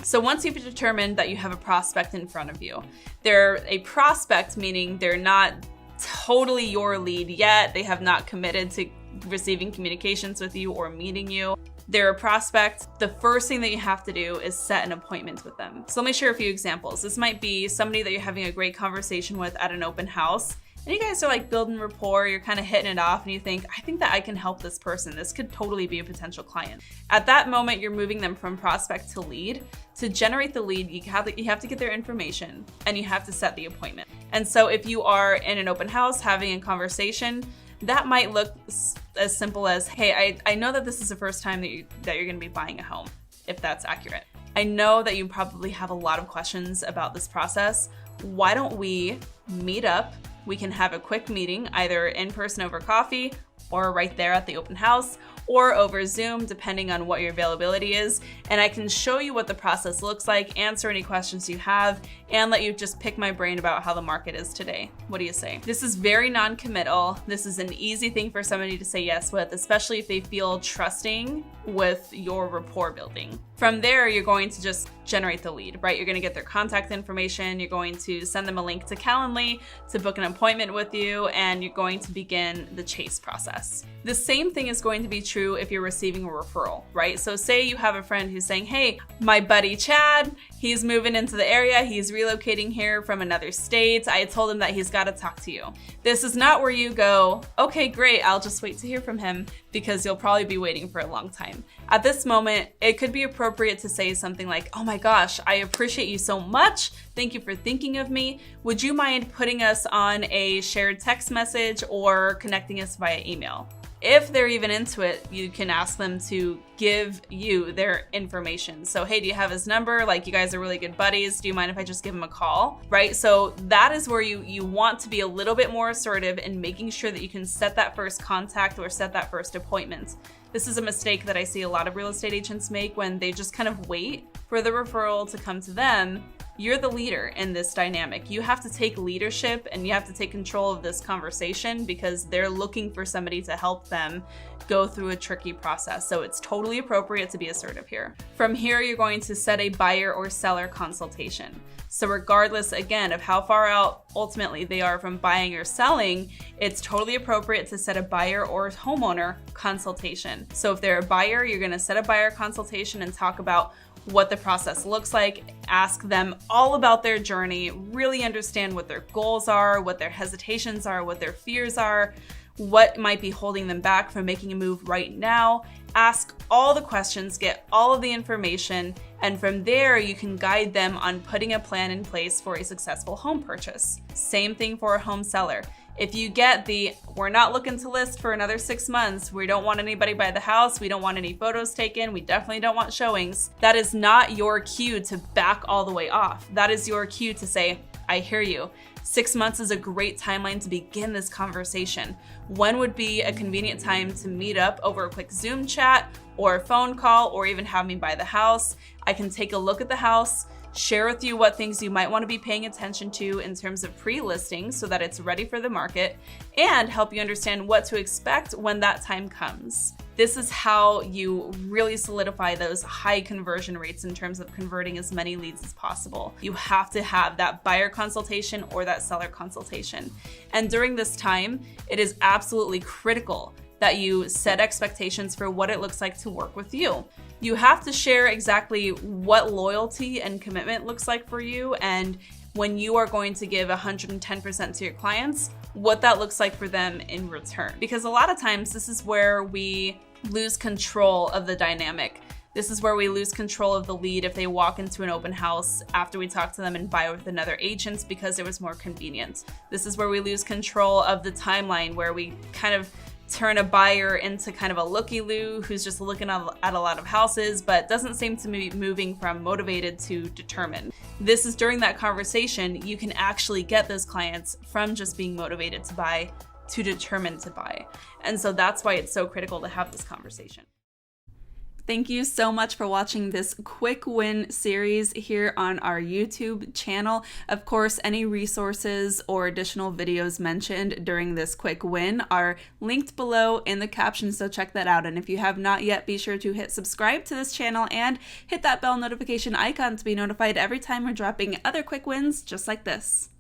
So once you've determined that you have a prospect in front of you, they're a prospect, meaning they're not totally your lead yet. They have not committed to receiving communications with you or meeting you. They're a prospect. The first thing that you have to do is set an appointment with them. So let me share a few examples. This might be somebody that you're having a great conversation with at an open house, and you guys are like building rapport, you're kind of hitting it off, and you think, I think that I can help this person. This could totally be a potential client. At that moment, you're moving them from prospect to lead. To generate the lead, you have to get their information and you have to set the appointment. And so if you are in an open house having a conversation, that might look as simple as, hey, I know that this is the first time that you're gonna be buying a home, if that's accurate. I know that you probably have a lot of questions about this process. Why don't we meet up? We can have a quick meeting, either in person over coffee or right there at the open house, or over Zoom, depending on what your availability is. And I can show you what the process looks like, answer any questions you have, and let you just pick my brain about how the market is today. What do you say? This is very non-committal. This is an easy thing for somebody to say yes with, especially if they feel trusting with your rapport building. From there, you're going to just generate the lead, right? You're gonna get their contact information, you're going to send them a link to Calendly to book an appointment with you, and you're going to begin the chase process. The same thing is going to be true if you're receiving a referral, right? So say you have a friend who's saying, hey, my buddy Chad, he's moving into the area, he's relocating here from another state. I told him that he's gotta talk to you. This is not where you go, okay, great, I'll just wait to hear from him, because you'll probably be waiting for a long time. At this moment, it could be appropriate to say something like, oh my gosh, I appreciate you so much. Thank you for thinking of me. Would you mind putting us on a shared text message or connecting us via email? If they're even into it, you can ask them to give you their information. So, hey, do you have his number? Like, you guys are really good buddies. Do you mind if I just give him a call? Right? So that is where you want to be a little bit more assertive in making sure that you can set that first contact or set that first appointment. This is a mistake that I see a lot of real estate agents make when they just kind of wait for the referral to come to them. You're the leader in this dynamic. You have to take leadership and you have to take control of this conversation, because they're looking for somebody to help them go through a tricky process. So it's totally appropriate to be assertive here. From here, you're going to set a buyer or seller consultation. So regardless, again, of how far out ultimately they are from buying or selling, it's totally appropriate to set a buyer or homeowner consultation. So if they're a buyer, you're gonna set a buyer consultation and talk about what the process looks like, ask them all about their journey, really understand what their goals are, what their hesitations are, what their fears are, what might be holding them back from making a move right now. Ask all the questions, get all of the information, and from there you can guide them on putting a plan in place for a successful home purchase. Same thing for a home seller. If you get the, we're not looking to list for another 6 months, we don't want anybody by the house, we don't want any photos taken, we definitely don't want showings, that is not your cue to back all the way off. That is your cue to say, I hear you. 6 months is a great timeline to begin this conversation. When would be a convenient time to meet up over a quick Zoom chat or a phone call, or even have me by the house? I can take a look at the house, share with you what things you might want to be paying attention to in terms of pre-listing so that it's ready for the market, and help you understand what to expect when that time comes. This is how you really solidify those high conversion rates in terms of converting as many leads as possible. You have to have that buyer consultation or that seller consultation. And during this time, it is absolutely critical that you set expectations for what it looks like to work with you. You have to share exactly what loyalty and commitment looks like for you, and when you are going to give 110% to your clients, what that looks like for them in return. Because a lot of times this is where we lose control of the dynamic. This is where we lose control of the lead if they walk into an open house after we talk to them and buy with another agent because it was more convenient. This is where we lose control of the timeline, where we kind of turn a buyer into kind of a looky-loo who's just looking at a lot of houses but doesn't seem to be moving from motivated to determined. This is during that conversation you can actually get those clients from just being motivated to buy to determined to buy. And so that's why it's so critical to have this conversation. Thank you so much for watching this quick win series here on our YouTube channel. Of course, any resources or additional videos mentioned during this quick win are linked below in the caption, so check that out. And if you have not yet, be sure to hit subscribe to this channel and hit that bell notification icon to be notified every time we're dropping other quick wins just like this.